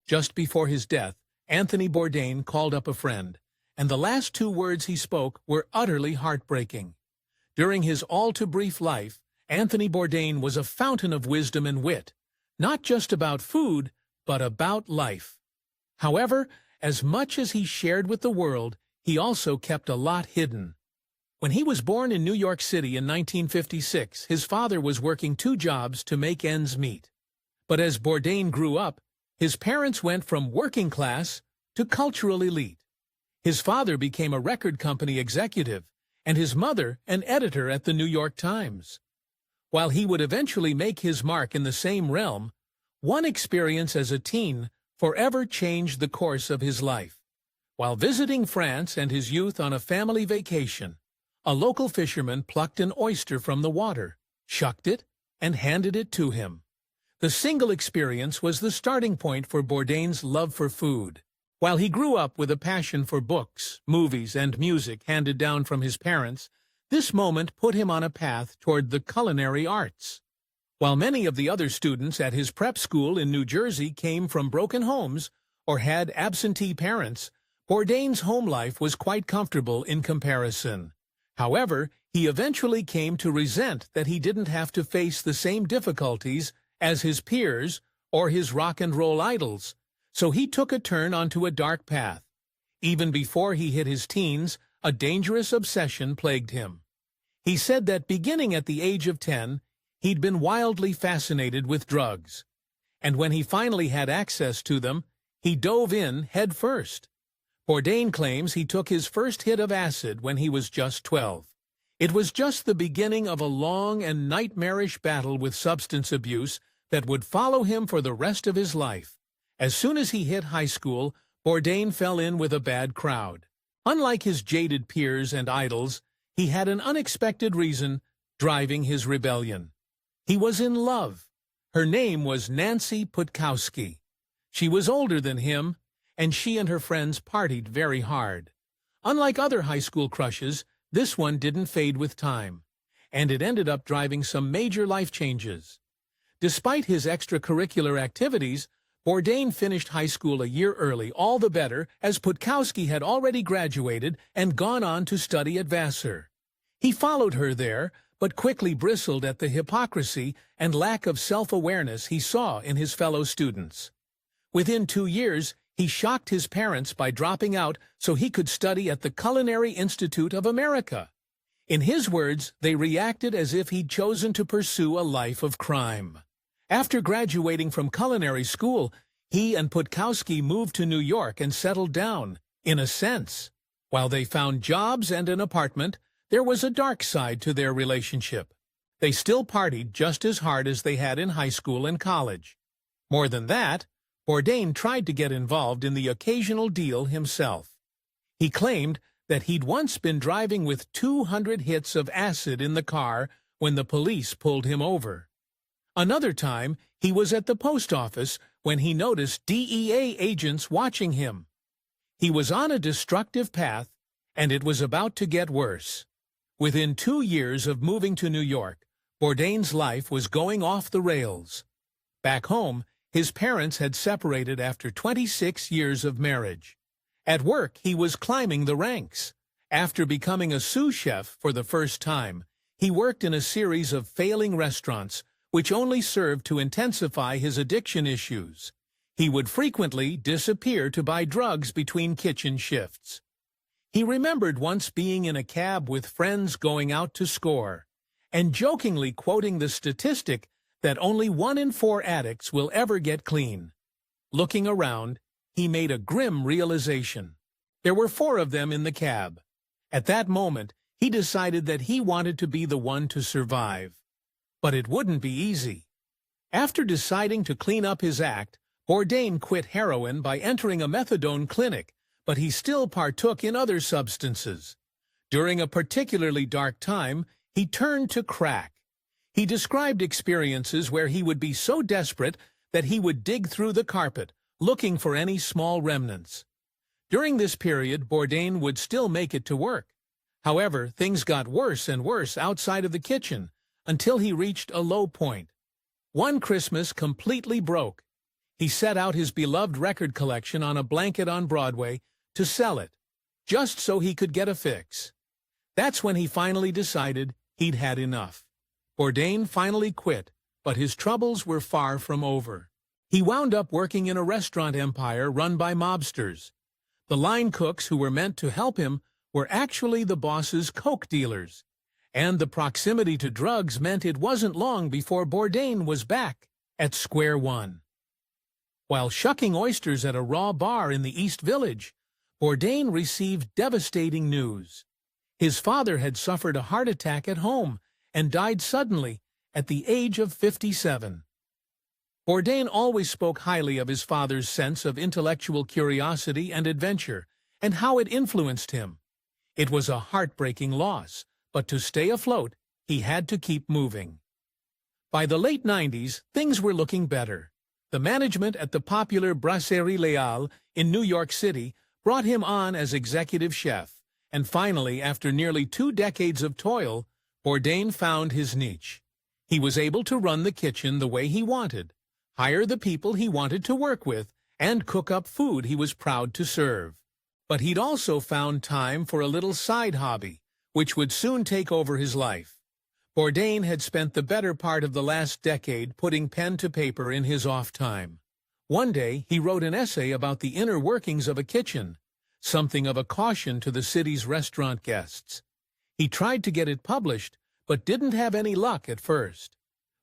Just before his death, Anthony Bourdain called up a friend, and the last two words he spoke were utterly heartbreaking. During his all-too-brief life, Anthony Bourdain was a fountain of wisdom and wit, not just about food, but about life. However, as much as he shared with the world, he also kept a lot hidden. When he was born in New York City in 1956, his father was working two jobs to make ends meet. But as Bourdain grew up, his parents went from working class to cultural elite. His father became a record company executive, and his mother an editor at the New York Times. While he would eventually make his mark in the same realm, one experience as a teen forever changed the course of his life. While visiting France and his youth on a family vacation, a local fisherman plucked an oyster from the water, shucked it, and handed it to him. The single experience was the starting point for Bourdain's love for food. While he grew up with a passion for books, movies, and music handed down from his parents, this moment put him on a path toward the culinary arts. While many of the other students at his prep school in New Jersey came from broken homes or had absentee parents, Bourdain's home life was quite comfortable in comparison. However, he eventually came to resent that he didn't have to face the same difficulties as his peers or his rock and roll idols, so he took a turn onto a dark path. Even before he hit his teens, a dangerous obsession plagued him. He said that beginning at the age of 10, he'd been wildly fascinated with drugs, and when he finally had access to them, he dove in head first. Bourdain claims he took his first hit of acid when he was just 12. It was just the beginning of a long and nightmarish battle with substance abuse that would follow him for the rest of his life. As soon as he hit high school, Bourdain fell in with a bad crowd. Unlike his jaded peers and idols, he had an unexpected reason driving his rebellion. He was in love. Her name was Nancy Putkowski. She was older than him, and she and her friends partied very hard. Unlike other high school crushes, this one didn't fade with time, and it ended up driving some major life changes. Despite his extracurricular activities, Bourdain finished high school a year early, all the better, as Putkowski had already graduated and gone on to study at Vassar. He followed her there, but quickly bristled at the hypocrisy and lack of self-awareness he saw in his fellow students. Within 2 years, he shocked his parents by dropping out so he could study at the Culinary Institute of America. In his words, they reacted as if he'd chosen to pursue a life of crime. After graduating from culinary school, he and Putkowski moved to New York and settled down, in a sense. While they found jobs and an apartment, there was a dark side to their relationship. They still partied just as hard as they had in high school and college. More than that, Bourdain tried to get involved in the occasional deal himself. He claimed that he'd once been driving with 200 hits of acid in the car when the police pulled him over. Another time, he was at the post office when he noticed DEA agents watching him. He was on a destructive path, and it was about to get worse. Within 2 years of moving to New York, Bourdain's life was going off the rails. Back home, his parents had separated after 26 years of marriage. At work, he was climbing the ranks. After becoming a sous chef for the first time, he worked in a series of failing restaurants, which only served to intensify his addiction issues. He would frequently disappear to buy drugs between kitchen shifts. He remembered once being in a cab with friends going out to score, and jokingly quoting the statistic that only 1 in 4 addicts will ever get clean. Looking around, he made a grim realization. There were 4 of them in the cab. At that moment, he decided that he wanted to be the one to survive. But it wouldn't be easy. After deciding to clean up his act, Bourdain quit heroin by entering a methadone clinic, but he still partook in other substances. During a particularly dark time, he turned to crack. He described experiences where he would be so desperate that he would dig through the carpet, looking for any small remnants. During this period, Bourdain would still make it to work. However, things got worse and worse outside of the kitchen, until he reached a low point. One Christmas completely broke. he set out his beloved record collection on a blanket on Broadway to sell it, just so he could get a fix. That's when he finally decided he'd had enough. Bourdain finally quit, but his troubles were far from over. He wound up working in a restaurant empire run by mobsters. The line cooks who were meant to help him were actually the boss's coke dealers, and the proximity to drugs meant it wasn't long before Bourdain was back at square one. While shucking oysters at a raw bar in the East Village, Bourdain received devastating news. His father had suffered a heart attack at home and died suddenly at the age of 57. Bourdain always spoke highly of his father's sense of intellectual curiosity and adventure, and how it influenced him. It was a heartbreaking loss, but to stay afloat, he had to keep moving. By the late 90s, things were looking better. The management at the popular Brasserie Leal in New York City brought him on as executive chef, and finally, after nearly 2 decades of toil, Bourdain found his niche. He was able to run the kitchen the way he wanted, hire the people he wanted to work with, and cook up food he was proud to serve. But he'd also found time for a little side hobby, which would soon take over his life. Bourdain had spent the better part of the last decade putting pen to paper in his off time. One day, he wrote an essay about the inner workings of a kitchen, something of a caution to the city's restaurant guests. He tried to get it published, but didn't have any luck at first.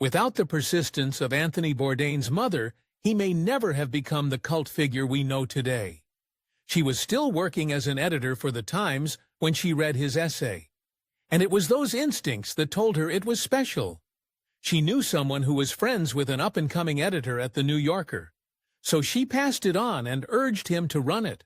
Without the persistence of Anthony Bourdain's mother, he may never have become the cult figure we know today. She was still working as an editor for the Times when she read his essay. And it was those instincts that told her it was special. She knew someone who was friends with an up-and-coming editor at The New Yorker. So she passed it on and urged him to run it.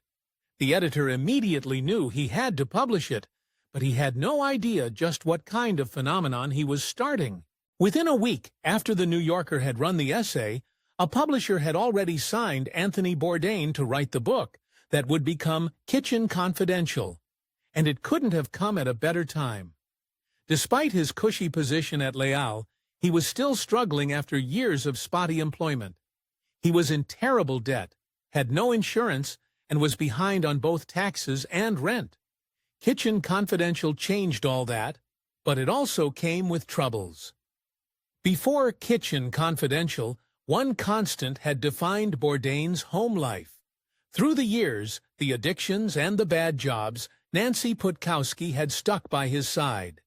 The editor immediately knew he had to publish it, but he had no idea just what kind of phenomenon he was starting. Within a week after The New Yorker had run the essay, a publisher had already signed Anthony Bourdain to write the book that would become Kitchen Confidential, and it couldn't have come at a better time. Despite his cushy position at Leal, he was still struggling after years of spotty employment. He was in terrible debt, had no insurance, and was behind on both taxes and rent. Kitchen Confidential changed all that, but it also came with troubles. Before Kitchen Confidential, one constant had defined Bourdain's home life. Through the years, the addictions and the bad jobs, Nancy Putkowski had stuck by his side.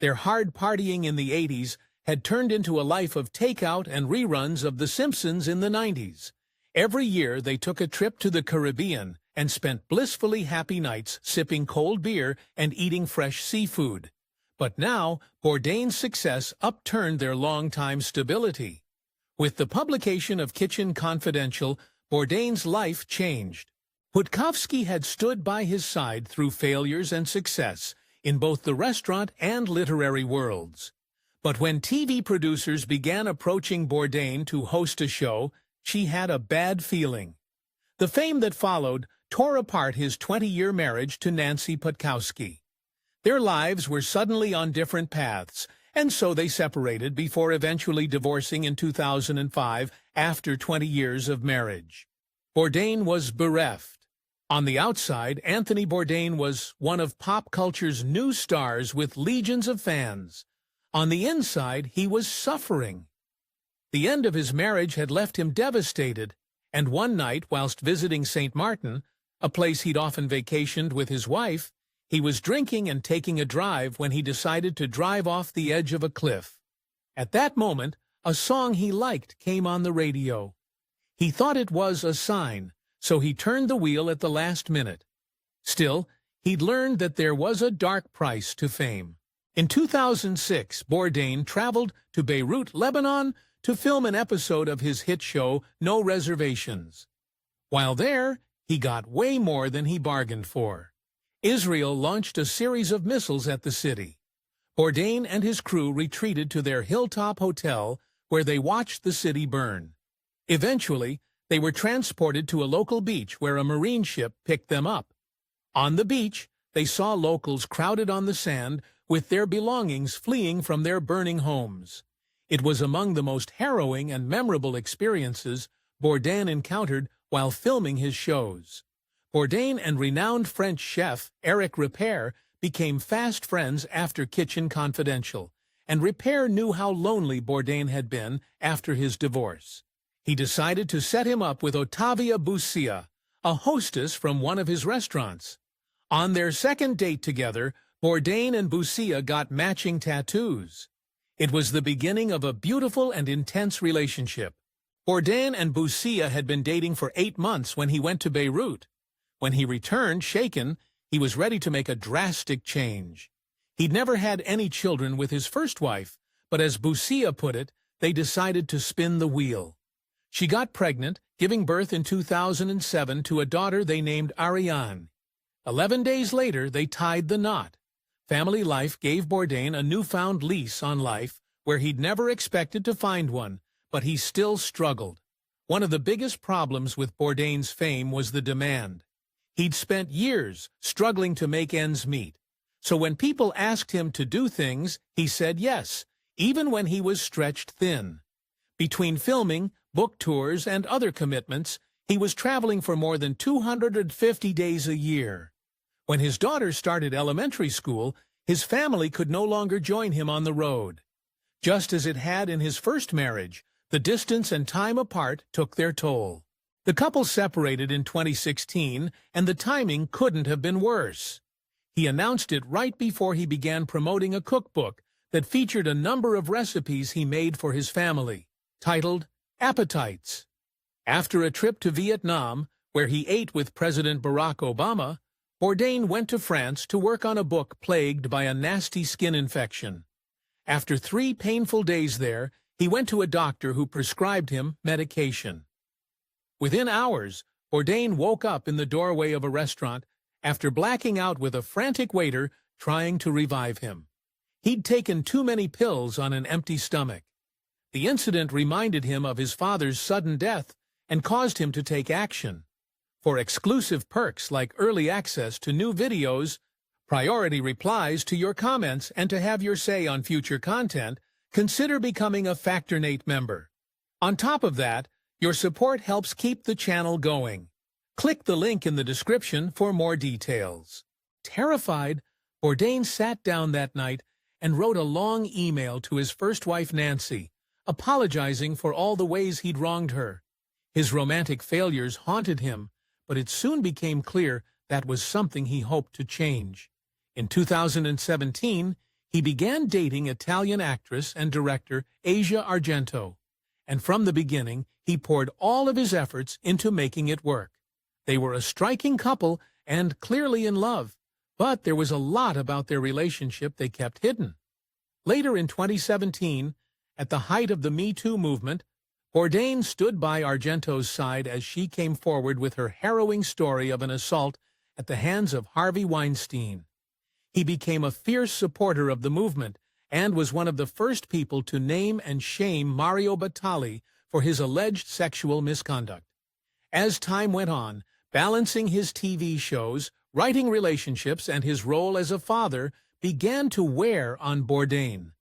Their hard partying in the 80s had turned into a life of takeout and reruns of The Simpsons in the 90s. Every year they took a trip to the Caribbean and spent blissfully happy nights sipping cold beer and eating fresh seafood. But now, Bourdain's success upturned their long-time stability. With the publication of Kitchen Confidential, Bourdain's life changed. Putkowski had stood by his side through failures and success in both the restaurant and literary worlds. But when TV producers began approaching Bourdain to host a show, she had a bad feeling. The fame that followed tore apart his 20-year marriage to Nancy Putkowski. Their lives were suddenly on different paths, and so they separated before eventually divorcing in 2005 after 20 years of marriage. Bourdain was bereft. On the outside, Anthony Bourdain was one of pop culture's new stars with legions of fans. On the inside, he was suffering. The end of his marriage had left him devastated, and one night, whilst visiting St. Martin, a place he'd often vacationed with his wife, he was drinking and taking a drive when he decided to drive off the edge of a cliff. At that moment, a song he liked came on the radio. He thought it was a sign, so he turned the wheel at the last minute. Still, he'd learned that there was a dark price to fame. In 2006, Bourdain traveled to Beirut, Lebanon, to film an episode of his hit show No Reservations. While there, he got way more than he bargained for. Israel launched a series of missiles at the city. Bourdain and his crew retreated to their hilltop hotel, where they watched the city burn. Eventually, they were transported to a local beach where a marine ship picked them up. On the beach, they saw locals crowded on the sand with their belongings fleeing from their burning homes. It was among the most harrowing and memorable experiences Bourdain encountered while filming his shows. Bourdain and renowned French chef Éric Ripert became fast friends after Kitchen Confidential, and Ripert knew how lonely Bourdain had been after his divorce. He decided to set him up with Ottavia Busia, a hostess from one of his restaurants. On their second date together, Bourdain and Busia got matching tattoos. It was the beginning of a beautiful and intense relationship. Bourdain and Busia had been dating for 8 months when he went to Beirut. When he returned, shaken, he was ready to make a drastic change. He'd never had any children with his first wife, but as Busia put it, they decided to spin the wheel. She got pregnant, giving birth in 2007 to a daughter they named Ariane. 11 days later, they tied the knot. Family life gave Bourdain a newfound lease on life where he'd never expected to find one, but he still struggled. One of the biggest problems with Bourdain's fame was the demand. He'd spent years struggling to make ends meet. So when people asked him to do things, he said yes, even when he was stretched thin. Between filming, book tours, and other commitments, he was traveling for more than 250 days a year. When his daughter started elementary school, his family could no longer join him on the road. Just as it had in his first marriage, the distance and time apart took their toll. The couple separated in 2016, and the timing couldn't have been worse. He announced it right before he began promoting a cookbook that featured a number of recipes he made for his family, titled Appetites. After a trip to Vietnam, where he ate with President Barack Obama, Bourdain went to France to work on a book plagued by a nasty skin infection. After 3 painful days there, he went to a doctor who prescribed him medication. Within hours, Bourdain woke up in the doorway of a restaurant after blacking out with a frantic waiter trying to revive him. He'd taken too many pills on an empty stomach. The incident reminded him of his father's sudden death and caused him to take action. For exclusive perks like early access to new videos, priority replies to your comments, and to have your say on future content, consider becoming a Factornate member. On top of that, your support helps keep the channel going. Click the link in the description for more details. Terrified, Bourdain sat down that night and wrote a long email to his first wife Nancy, apologizing for all the ways he'd wronged her. His romantic failures haunted him, but it soon became clear that was something he hoped to change. In 2017, he began dating Italian actress and director Asia Argento, and from the beginning, he poured all of his efforts into making it work. They were a striking couple and clearly in love, but there was a lot about their relationship they kept hidden. Later in 2017, at the height of the Me Too movement, Bourdain stood by Argento's side as she came forward with her harrowing story of an assault at the hands of Harvey Weinstein. He became a fierce supporter of the movement and was one of the first people to name and shame Mario Batali for his alleged sexual misconduct. As time went on, balancing his TV shows, writing relationships, and his role as a father began to wear on Bourdain,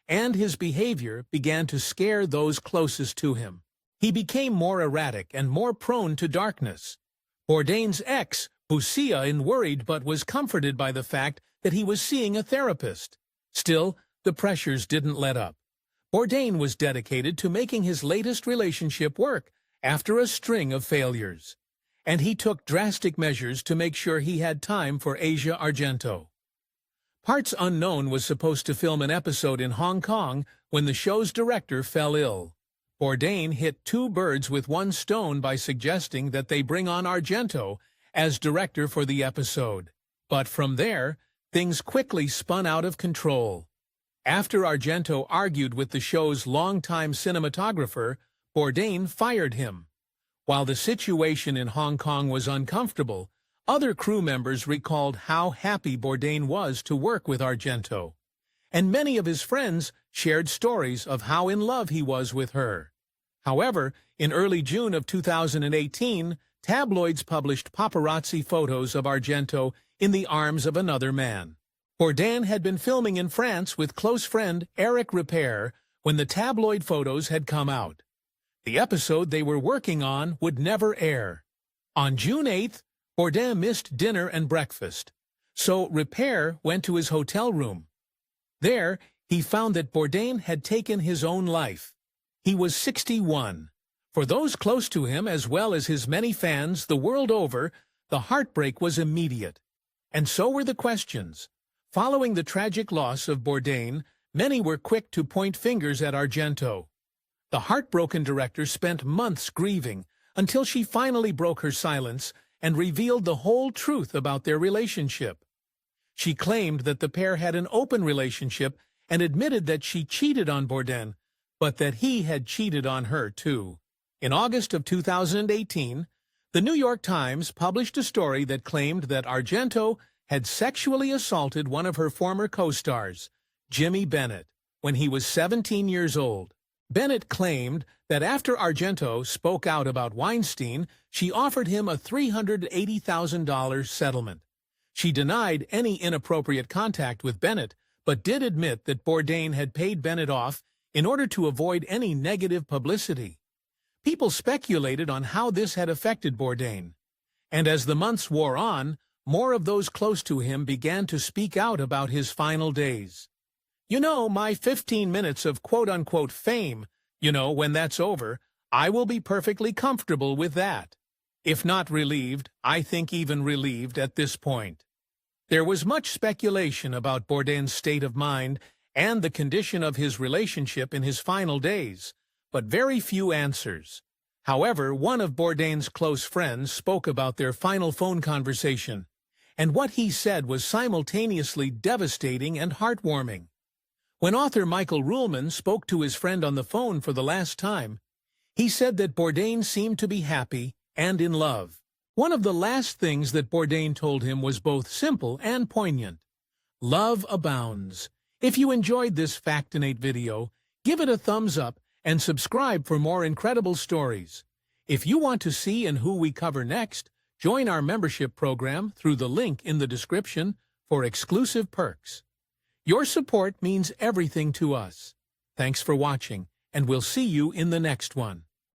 and his behavior began to scare those closest to him. He became more erratic and more prone to darkness. Bourdain's ex, Busia, worried but was comforted by the fact that he was seeing a therapist. Still, the pressures didn't let up. Bourdain was dedicated to making his latest relationship work after a string of failures, and he took drastic measures to make sure he had time for Asia Argento. Parts Unknown was supposed to film an episode in Hong Kong when the show's director fell ill. Bourdain hit 2 birds with 1 stone by suggesting that they bring on Argento as director for the episode. But from there, things quickly spun out of control. After Argento argued with the show's longtime cinematographer, Bourdain fired him. While the situation in Hong Kong was uncomfortable, other crew members recalled how happy Bourdain was to work with Argento, and many of his friends shared stories of how in love he was with her. However, in early June of 2018, tabloids published paparazzi photos of Argento in the arms of another man. Bourdain had been filming in France with close friend Éric Ripert when the tabloid photos had come out. The episode they were working on would never air. On June 8th, Bourdain missed dinner and breakfast, so Repair went to his hotel room. There, he found that Bourdain had taken his own life. He was 61. For those close to him, as well as his many fans the world over, the heartbreak was immediate. And so were the questions. Following the tragic loss of Bourdain, many were quick to point fingers at Argento. The heartbroken director spent months grieving until she finally broke her silence and revealed the whole truth about their relationship. She claimed that the pair had an open relationship and admitted that she cheated on Bourdain, but that he had cheated on her too. In August of 2018, the New York Times published a story that claimed that Argento had sexually assaulted one of her former co-stars, Jimmy Bennett, when he was 17 years old. Bennett claimed that after Argento spoke out about Weinstein, she offered him a $380,000 settlement. She denied any inappropriate contact with Bennett, but did admit that Bourdain had paid Bennett off in order to avoid any negative publicity. People speculated on how this had affected Bourdain. And as the months wore on, more of those close to him began to speak out about his final days. You know, my 15 minutes of quote-unquote fame, when that's over, I will be perfectly comfortable with that. If not relieved, I think even relieved at this point. There was much speculation about Bourdain's state of mind and the condition of his relationship in his final days, but very few answers. However, one of Bourdain's close friends spoke about their final phone conversation, and what he said was simultaneously devastating and heartwarming. When author Michael Ruhlman spoke to his friend on the phone for the last time, he said that Bourdain seemed to be happy and in love. One of the last things that Bourdain told him was both simple and poignant. Love abounds. If you enjoyed this Factinate video, give it a thumbs up and subscribe for more incredible stories. If you want to see and who we cover next, join our membership program through the link in the description for exclusive perks. Your support means everything to us. Thanks for watching, and we'll see you in the next one.